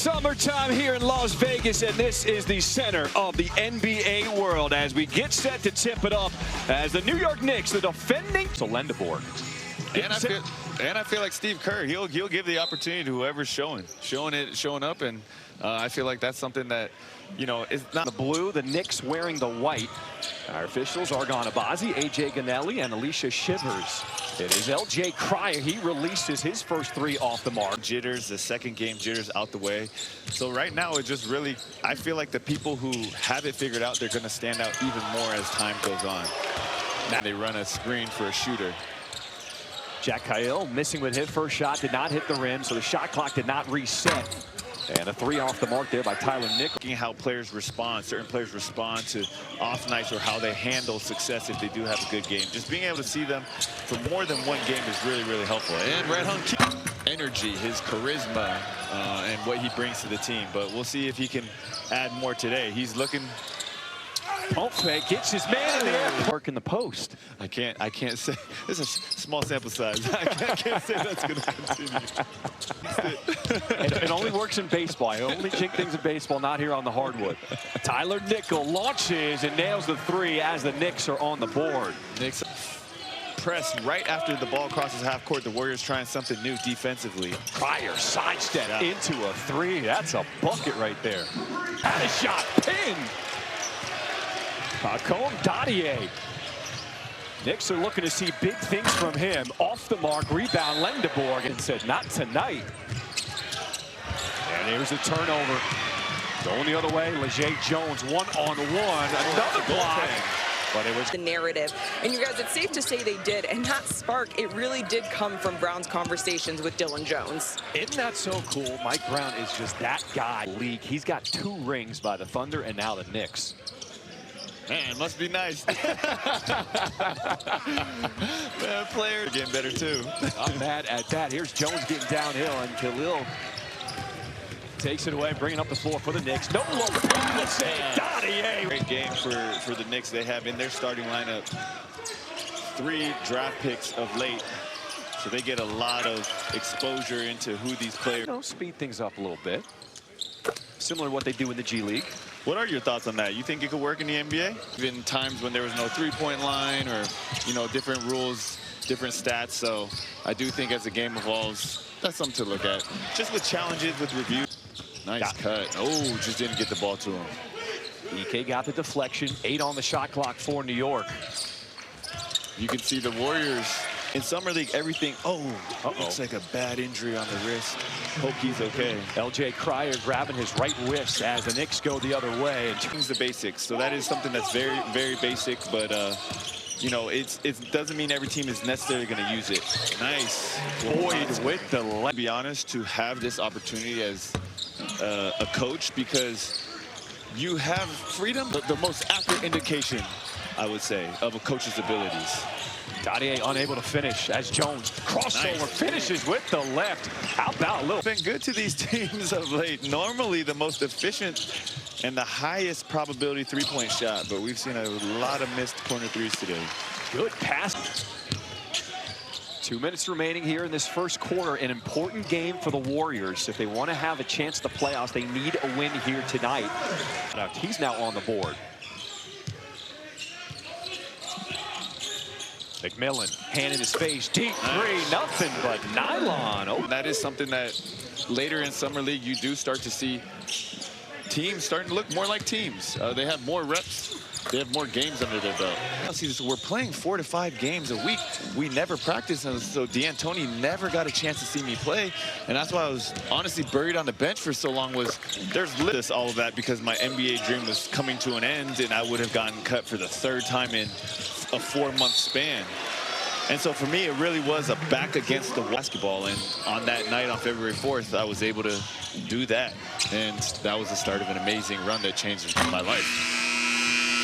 Summertime here in Las Vegas, and this is the center of the NBA world as we get set to tip it up as the New York Knicks, the defending Lendeborg. And I feel like Steve Kerr, he'll give the opportunity to whoever's showing up, and I feel like that's something that, you know, is not the blue, the Knicks wearing the white. Our officials, Argon Abazi, AJ Ganelli, and Alicia Shivers. It is LJ Cryer. He releases his first three off the mark. Jitters, the second game jitters out the way. So right now it just really, I feel like the people who have it figured out, they're going to stand out even more as time goes on. Now they run a screen for a shooter. Jack Kyle missing with his first shot, did not hit the rim, so the shot clock did not reset. And a three off the mark there by Tyler Nichols. Looking how players respond, certain players respond to off nights or how they handle success if they do have a good game. Just being able to see them for more than one game is really, really helpful. And Red Hunt, energy, his charisma, and what he brings to the team. But we'll see if he can add more today. He's looking. Pump fake, gets his man in there. Work in the post. I can't say. This is a small sample size. I can't say that's going to continue. It only works in baseball. I only jig things in baseball, not here on the hardwood. Tyler Nichols launches and nails the three as the Knicks are on the board. Knicks press right after the ball crosses half court. The Warriors trying something new defensively. Cryer sidestep into a three. That's a bucket right there. And a shot pinned. Cohen Dadier. Knicks are looking to see big things from him. Off the mark, rebound, Lendeborg, and said, not tonight. And here's a turnover. Going the other way, Leger Jones, one-on-one, another block. But it was the narrative. And you guys, it's safe to say they did. And that spark, it really did come from Brown's conversations with Dylan Jones. Isn't that so cool? Mike Brown is just that guy. League. He's got 2 rings by the Thunder and now the Knicks. Man, must be nice. Man, player getting better too. Not mad at that. Here's Jones getting downhill, and Khalil takes it away, bringing up the floor for the Knicks. No longer Dadier. Great game for the Knicks. They have in their starting lineup 3 draft picks of late, so they get a lot of exposure into who these players. You know, speed things up a little bit, similar to what they do in the G League. What are your thoughts on that? You think it could work in the NBA? Even times when there was no three-point line or, you know, different rules, different stats. So I do think as the game evolves, that's something to look at. Just with challenges, with review. Nice cut. Oh, just didn't get the ball to him. EK got the deflection. 8 on the shot clock for New York. You can see the Warriors in Summer League, everything. Looks like a bad injury on the wrist. Hope he's okay. LJ Cryer grabbing his right wrist as the Knicks go the other way. And the basics. So that is something that's very, very basic, but you know, it doesn't mean every team is necessarily going to use it. Nice. Boyd with the left. To be honest, to have this opportunity as a coach, because you have freedom, but the most accurate indication, I would say, of a coach's abilities. Dadier unable to finish as Jones crossover finishes with the left. How about a little? Been good to these teams of late. Normally the most efficient and the highest probability three-point shot, but we've seen a lot of missed corner threes today. Good pass. 2 minutes remaining here in this first quarter. An important game for the Warriors. If they want to have a chance at the playoffs, they need a win here tonight. He's now on the board. McMillan, hand in his face, deep three, nothing but nylon. Oh. That is something that later in Summer League you do start to see teams starting to look more like teams. They have more reps. They have more games under their belt. So we're playing 4 to 5 games a week. We never practiced, so D'Antoni never got a chance to see me play. And that's why I was honestly buried on the bench for so long. Was there's all of that because my NBA dream was coming to an end, and I would have gotten cut for the 3rd time in a 4-month span. And so for me, it really was a back against the basketball. And on that night on February 4th, I was able to do that. And that was the start of an amazing run that changed my life.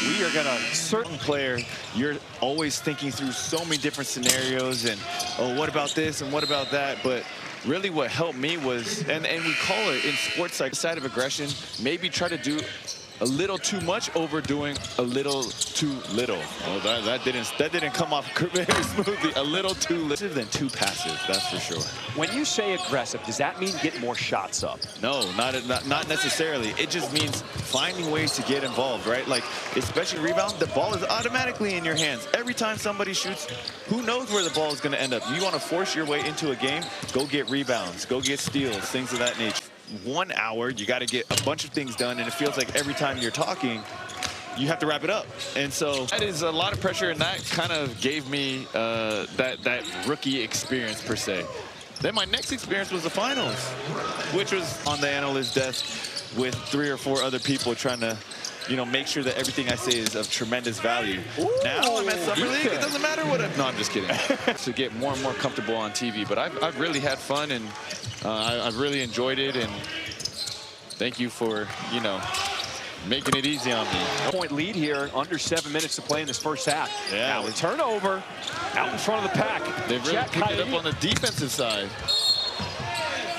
We are gonna, certain player, you're always thinking through so many different scenarios and, oh, what about this and what about that? But really what helped me was, and we call it in sports like side of aggression, maybe try to do a little too much, overdoing a little too little. Oh, that didn't come off very smoothly. A little too little than too passive, that's for sure. When you say aggressive, does that mean get more shots up? No, not necessarily. It just means finding ways to get involved, right? Like, especially rebound, the ball is automatically in your hands. Every time somebody shoots, who knows where the ball is going to end up? You want to force your way into a game, go get rebounds, go get steals, things of that nature. 1 hour, you got to get a bunch of things done, and it feels like every time you're talking, you have to wrap it up. And so that is a lot of pressure, and that kind of gave me that rookie experience per se. Then my next experience was the finals, which was on the analyst desk with 3 or 4 other people trying to, you know, make sure that everything I say is of tremendous value. Ooh, now I'm at Summer League. It doesn't matter what no, I'm just kidding. To get more and more comfortable on TV. But I've really had fun, and I've really enjoyed it. And thank you for, you know, making it easy on me. Point lead here, under 7 minutes to play in this first half. Yeah. Now the turnover out in front of the pack. They've really picked it up on the defensive side.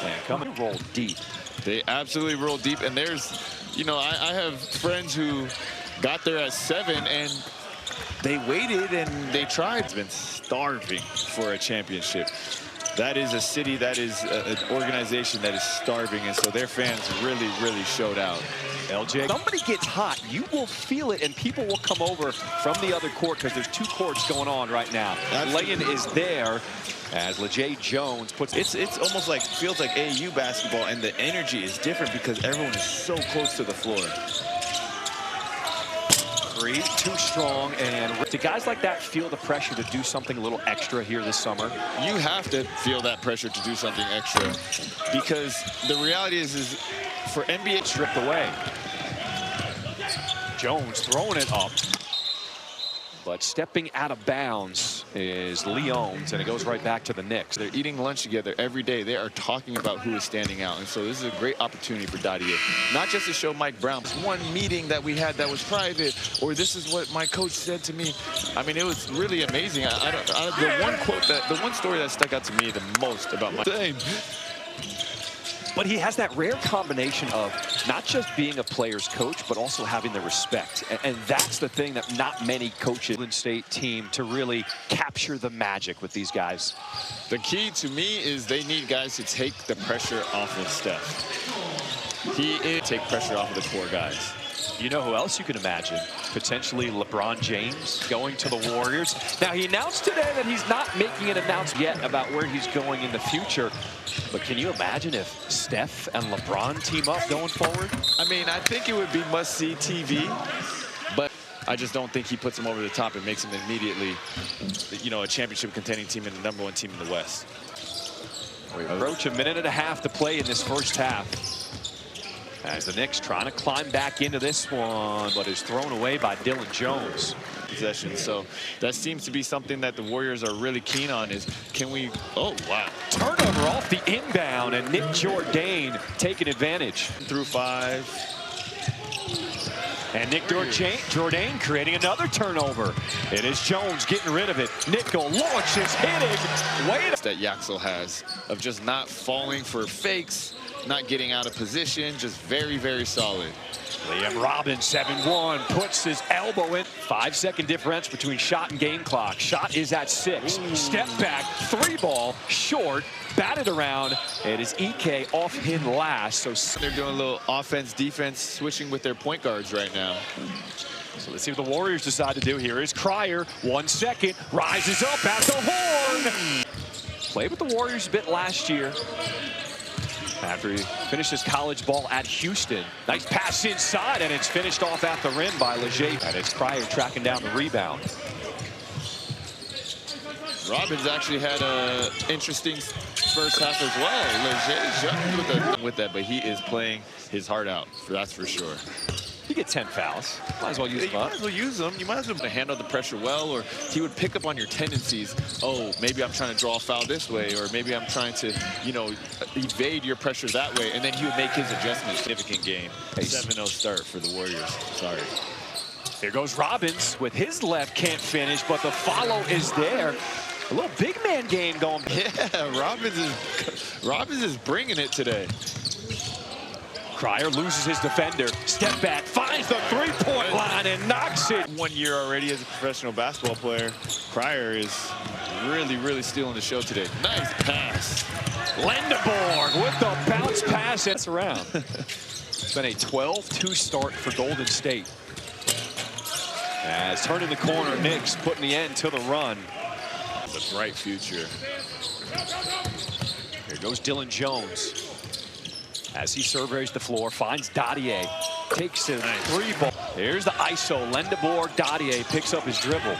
And coming roll deep. They absolutely roll deep, and there's, you know, I have friends who got there at 7 and they waited and they tried. It's been starving for a championship. That is a city, that is an organization that is starving, and so their fans really, really showed out. LJ, somebody gets hot, you will feel it, and people will come over from the other court because there's 2 courts going on right now. Lay-in is there as LeJay Jones puts. It's almost like, feels like AAU basketball, and the energy is different because everyone is so close to the floor. 3, too strong, and do guys like that feel the pressure to do something a little extra here this summer? You have to feel that pressure to do something extra, because the reality is for NBA stripped away. Jones throwing it up, but stepping out of bounds is Leons, and it goes right back to the Knicks. They're eating lunch together every day. They are talking about who is standing out, and so this is a great opportunity for Dadier. Not just to show Mike Brown one meeting that we had that was private, or this is what my coach said to me. I mean, it was really amazing. The one story that stuck out to me the most about my game. But he has that rare combination of not just being a player's coach, but also having the respect. And that's the thing that not many coaches in the state team to really capture the magic with these guys. The key to me is they need guys to take the pressure off of Steph. Take pressure off of the core guys. You know who else you can imagine? Potentially LeBron James going to the Warriors. Now, he announced today that he's not making an announcement yet about where he's going in the future. But can you imagine if Steph and LeBron team up going forward? I mean, I think it would be must-see TV, but I just don't think he puts them over the top and makes them immediately, you know, a championship contending team and the #1 team in the West. We approach a minute and a half to play in this first half. As the Knicks trying to climb back into this one, but is thrown away by Dylan Jones. Possession. So that seems to be something that the Warriors are really keen on is, can we, oh, wow. Turnover off the inbound, and Nick Jourdain taking advantage. Through 5. And Nick Jourdain creating another turnover. It is Jones getting rid of it. Nickel launches, hitting. Wait. That Yaxel has of just not falling for fakes, not getting out of position, just very, very solid. Liam Robbins, 7-1, puts his elbow in. 5-second difference between shot and game clock. Shot is at 6. Ooh. Step back, 3-ball, short, batted around. It is EK off him last. So they're doing a little offense, defense, switching with their point guards right now. So let's see what the Warriors decide to do. Here is Cryer, 1 second, rises up at the horn. Played with the Warriors a bit last year, after he finished his college ball at Houston. Nice pass inside, and it's finished off at the rim by LeJay. And it's Cryer tracking down the rebound. Robbins actually had an interesting first half as well. LeJay jumped with that, but he is playing his heart out, that's for sure. You get 10 fouls. Might as well use them. You might as well use them. You might as well handle the pressure well, or he would pick up on your tendencies. Oh, maybe I'm trying to draw a foul this way, or maybe I'm trying to, you know, evade your pressure that way, and then he would make his adjustments. Significant game. 7-0 start for the Warriors. Sorry. Here goes Robbins with his left, can't finish, but the follow is there. A little big man game going. Yeah, Robbins is bringing it today. Cryer loses his defender. Step back, finds the three-point line and knocks it. 1 year already as a professional basketball player. Cryer is really stealing the show today. Nice pass. Lendeborg with the bounce pass. It's around. It's been a 12-2 start for Golden State. As turning the corner, Knicks putting the end to the run. It's a bright future. Here goes Dylan Jones. As he surveys the floor, finds Dadier. Takes a three ball. Here's the ISO. Lendeborg, Dadier picks up his dribble.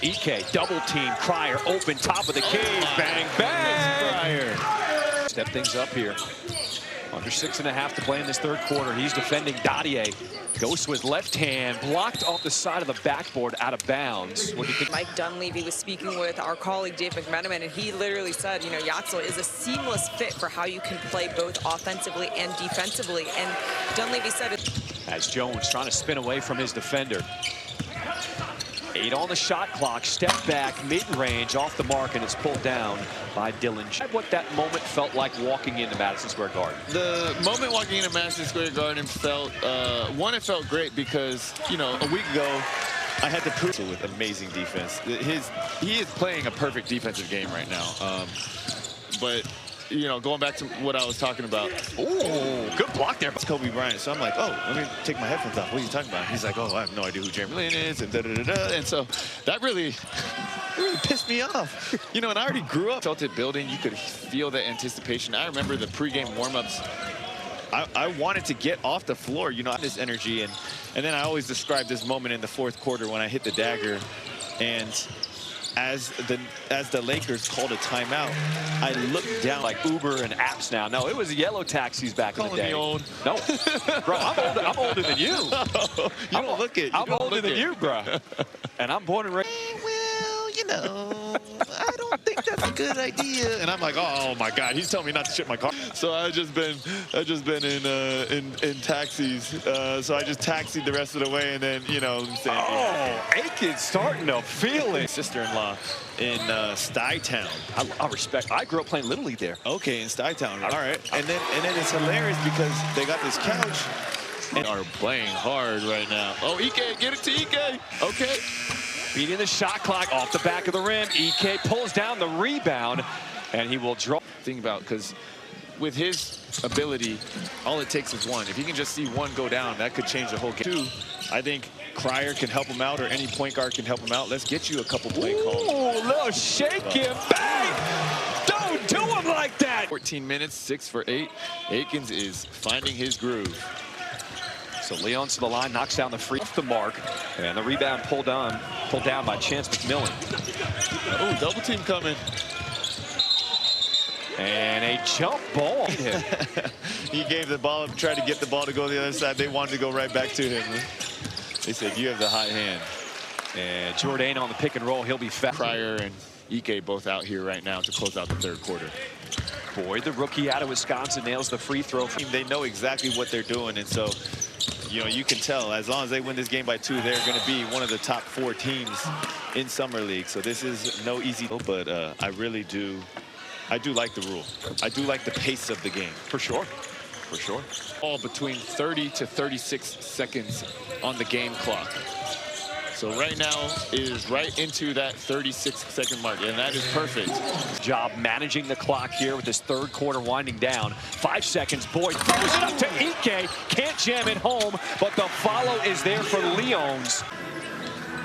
Ike, double team. Cryer, open, top of the cage. Bang, bang. Cryer. Step things up here. Under 6.5 to play in this third quarter. He's defending Dadier. Goes to his left hand, blocked off the side of the backboard, out of bounds. What do you think? Mike Dunleavy was speaking with our colleague Dave McMenamin, and he literally said, you know, Yatzil is a seamless fit for how you can play both offensively and defensively. And Dunleavy said it. As Jones trying to spin away from his defender. 8 on the shot clock, step back, mid-range, off the mark, and it's pulled down by Dylan. What that moment felt like walking into Madison Square Garden. The moment walking into Madison Square Garden felt, one, it felt great because, you know, a week ago, I had to prove it with amazing defense. He is playing a perfect defensive game right now. But, you know, going back to what I was talking about. Oh, good block there. It's Kobe Bryant. So I'm like, oh, let me take my headphones off. What are you talking about? He's like, oh, I have no idea who Jeremy Lin is, and da-da-da-da. And so that really pissed me off. You know, and I already grew up. Felt it building. You could feel the anticipation. I remember the pregame warm-ups. I wanted to get off the floor, you know, this energy. And then I always describe this moment in the fourth quarter when I hit the dagger. And as the Lakers called a timeout, I looked down. Like Uber and apps now. No, it was yellow taxis back in the day. Me old. No, bro, I'm older than you. You don't look it. I'm older than you, bro. And I'm born and raised. Well, you know, I don't think that's a good idea. And I'm like, oh my God, he's telling me not to ship my car. So I've just been in taxis. So I just taxied the rest of the way, and then, you know, saying, oh, Aiken's starting to feel it. Sister-in-law in Stuytown. I respect. I grew up playing Little League there. Okay, in Stuytown. All right. And then it's hilarious because they got this couch and are playing hard right now. Oh, Ike, get it to Ike. Okay. Beating the shot clock off the back of the rim. Ike pulls down the rebound, and he will draw. Think about, because with his ability, all it takes is one. If he can just see one go down, that could change the whole game. 2, I think Cryer can help him out, or any point guard can help him out. Let's get you a couple play calls. Ooh, little shake him. Bang! Don't do him like that. 14 minutes, 6 for 8. Aikens is finding his groove. So Leon's to the line, knocks down the free off the mark, and the rebound pulled down by Chance McMillan. Oh, double team coming. And a jump ball. He gave the ball, tried to get the ball to go to the other side. They wanted to go right back to him. They said, you have the hot hand. And Jordan on the pick and roll, he'll be fast. Cryer and Ike both out here right now to close out the third quarter. Boyd, the rookie out of Wisconsin, nails the free throw. They know exactly what they're doing, and so, you know, you can tell as long as they win this game by 2, they're going to be one of the top 4 teams in Summer League. So this is no easy, but I do like the rule. I do like the pace of the game. For sure. For sure. All between 30 to 36 seconds on the game clock. So right now is right into that 36-second mark, and that is perfect. Job managing the clock here with this third quarter winding down. 5 seconds. Boyd throws it up to Ike. Can't jam it home, but the follow is there for Leons.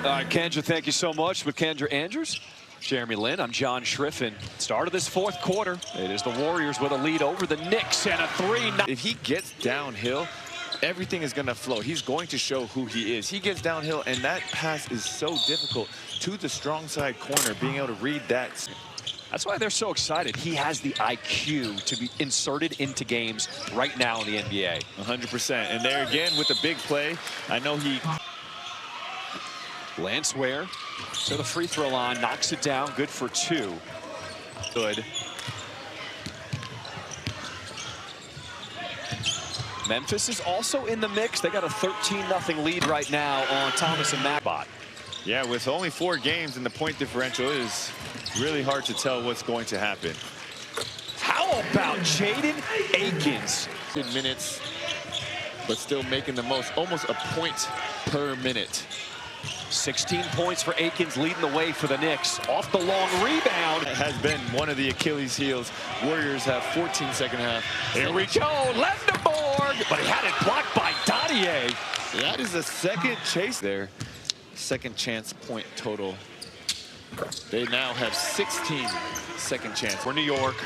All right, Kendra, thank you so much. With Kendra Andrews, Jeremy Lin, I'm John Schriffen. Start of this fourth quarter. It is the Warriors with a lead over the Knicks and a 3. If he gets downhill, everything is going to flow. He's going to show who he is. He gets downhill, and that pass is so difficult to the strong side corner, being able to read that. That's why they're so excited. He has the IQ to be inserted into games right now in the NBA. 100%. And there again with the big play, I know he... Lance Ware to the free throw line, knocks it down, good for 2. Good. Memphis is also in the mix. They got a 13-0 lead right now on Thomas and Macbot. Yeah, with only 4 games and the point differential, it is really hard to tell what's going to happen. How about Jaden Akins Minutes, but still making the most, almost a point per minute. 16 points for Akins, leading the way for the Knicks. Off the long rebound. It has been one of the Achilles heels. Warriors have 14 second half. Here we go, Lendeborg, but he had it blocked by Dadier. That is a second chase there. Second chance point total. They now have 16 second chance. For New York,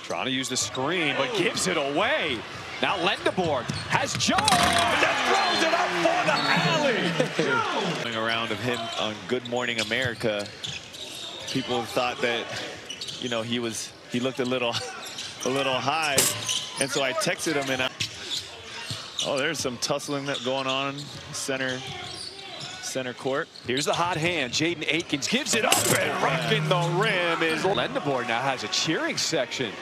trying to use the screen, but gives it away. Now Lendeborg has Jones and throws it up for the alley. Going around of him on Good Morning America, people thought that, you know, he looked a little high, and so I texted him and oh, there's some tussling that going on center court. Here's the hot hand. Jaden Akins gives it up, and roughing the rim is Lendeborg. Now has a cheering section,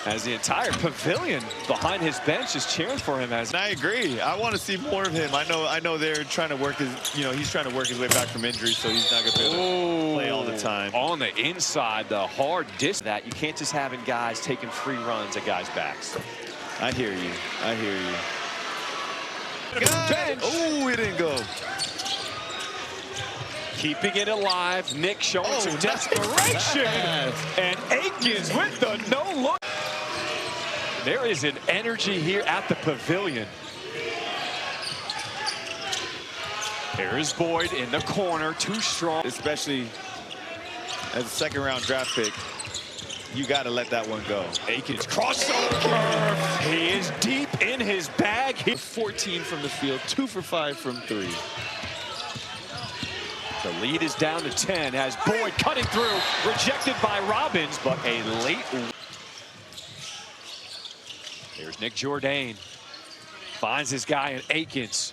as the entire pavilion behind his bench is cheering for him. And I agree. I want to see more of him. I know they're trying to work his, he's trying to work his way back from injury, so he's not going to be able to play all the time. On the inside, the hard distance that you can't just having guys taking free runs at guys' backs. I hear you. I hear you. Oh, it didn't go. Keeping it alive. Nick showing some desperation. And Akins with the no look. There is an energy here at the pavilion. Here is Boyd in the corner, too strong. Especially as a second round draft pick, you got to let that one go. Akins crossover. He is deep in his bag. 14 from the field, 2 for 5 from 3. The lead is down to 10 as Boyd cutting through, rejected by Robbins, but a late. Here's Nick Jourdain. Finds his guy in Akins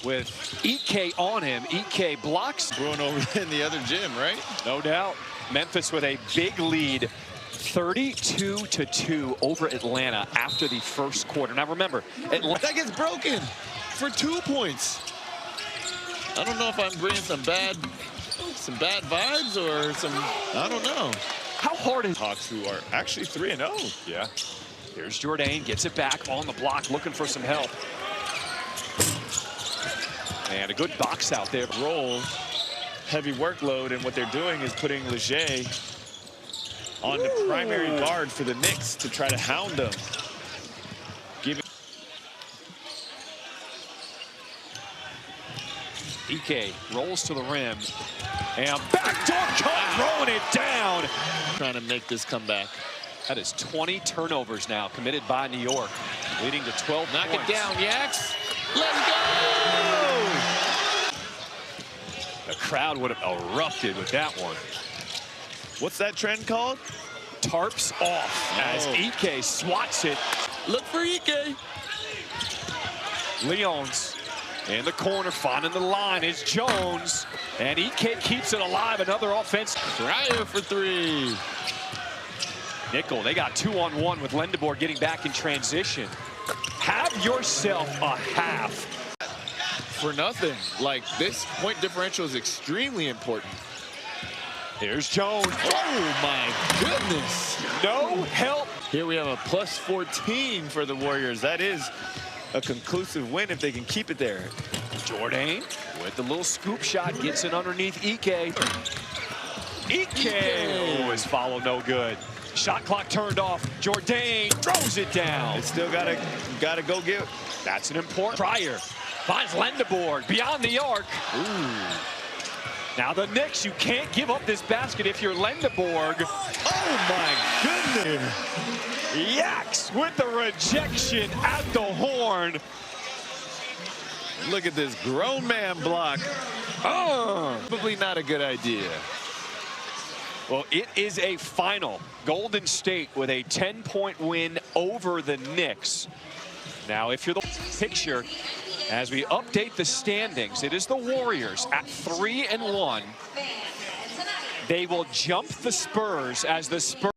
with Ike on him. Ike blocks. Brewing over in the other gym, right? No doubt. Memphis with a big lead, 32-2 over Atlanta after the first quarter. Now remember, Atlanta. That gets broken for 2 points. I don't know if I'm bringing some bad vibes or some, I don't know. How hard is Hawks, who are actually 3-0. Yeah. Here's Jourdain, gets it back on the block, looking for some help. And a good box out there. Roll, heavy workload, and what they're doing is putting Leger on the primary guard for the Knicks to try to hound them. Ike rolls to the rim, and backdoor cut, throwing it down. Trying to make this comeback. That is 20 turnovers now committed by New York, leading to 12 Knock points. it down, Yaks. Let's go! The crowd would have erupted with that one. What's that trend called? Tarps off as Ike swats it. Look for Ike. Leons in the corner, finding the line is Jones, and Ike keeps it alive. Another offense. Fryer for 3. Nickel, they got 2-on-1 with Lendeborg getting back in transition. Have yourself a half. For nothing. Like, this point differential is extremely important. Here's Jones. Oh my goodness. No help. Here we have a plus 14 for the Warriors. That is a conclusive win if they can keep it there. Jourdain with the little scoop shot, gets it underneath Ike. Ike is follow no good. Shot clock turned off. Jourdain throws it down. It's still gotta go get. That's an important. Pryor finds Lendeborg beyond the arc. Ooh. Now the Knicks, you can't give up this basket if you're Lendeborg. Oh my goodness. Yaks with the rejection at the horn. Look at this grown man block. Probably not a good idea. Well, it is a final. Golden State with a 10-point win over the Knicks. Now, if you're the picture, as we update the standings, it is the Warriors at 3-1. They will jump the Spurs as the Spurs.